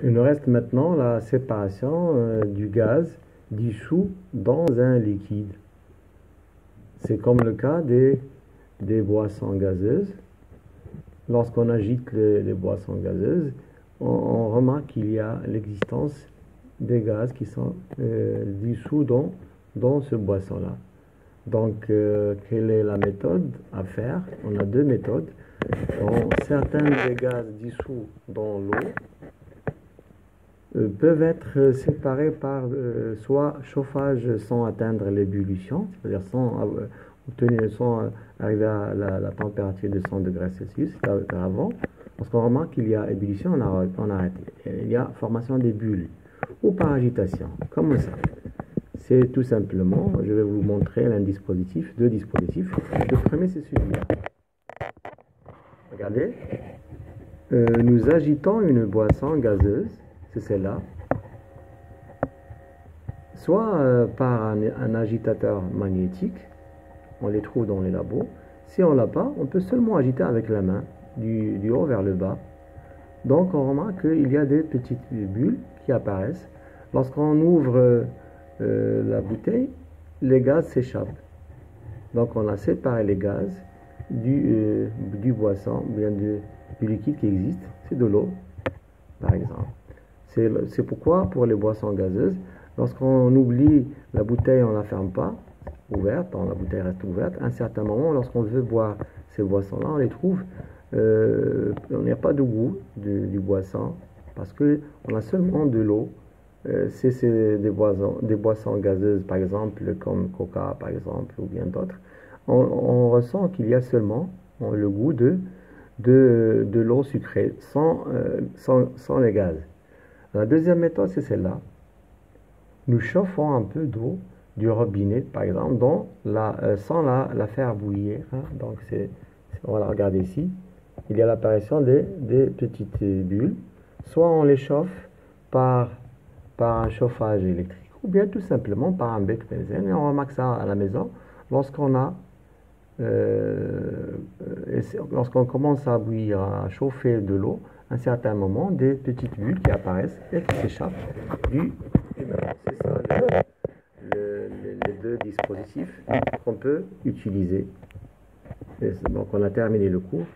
Il nous reste maintenant la séparation du gaz dissous dans un liquide. C'est comme le cas des boissons gazeuses. Lorsqu'on agite les boissons gazeuses, on remarque qu'il y a l'existence des gaz qui sont dissous dans ce boisson-là. Donc, quelle est la méthode à faire? On a deux méthodes. Certains des gaz dissous dans l'eau peuvent être séparés par soit chauffage sans atteindre l'ébullition, c'est-à-dire sans arriver à la température de 100 degrés Celsius, avant. Lorsqu'on remarque qu'il y a ébullition, on arrête. Il y a formation des bulles. Ou par agitation, comme ça. C'est tout simplement, je vais vous montrer deux dispositifs. Le premier, c'est celui-là. Regardez. Nous agitons une boisson gazeuse, c'est celle-là, soit par un agitateur magnétique, on les trouve dans les labos. Si on l'a pas, on peut seulement agiter avec la main, du haut vers le bas. Donc on remarque qu'il y a des petites bulles qui apparaissent. Lorsqu'on ouvre la bouteille, les gaz s'échappent. Donc on a séparé les gaz du boisson, bien du liquide qui existe, c'est de l'eau, par exemple. C'est pourquoi, pour les boissons gazeuses, lorsqu'on oublie la bouteille, on ne la ferme pas, ouverte, la bouteille reste ouverte. À un certain moment, lorsqu'on veut boire ces boissons-là, on les trouve, on n'a pas de goût du boisson, parce qu'on a seulement de l'eau. C'est des boissons gazeuses, par exemple, comme Coca, par exemple, ou bien d'autres. On ressent qu'il y a seulement le goût de l'eau sucrée, sans les gaz. La deuxième méthode, c'est celle-là. Nous chauffons un peu d'eau du robinet, par exemple, sans la faire bouillir. Hein. Donc, on va la regarder ici. Il y a l'apparition des petites bulles. Soit on les chauffe par un chauffage électrique, ou bien tout simplement par un bec benzène. Et on remarque ça à la maison lorsqu'on commence à bouillir, à chauffer de l'eau, à un certain moment, des petites bulles qui apparaissent et qui s'échappent du mélange. C'est ça les deux dispositifs qu'on peut utiliser. Donc on a terminé le cours.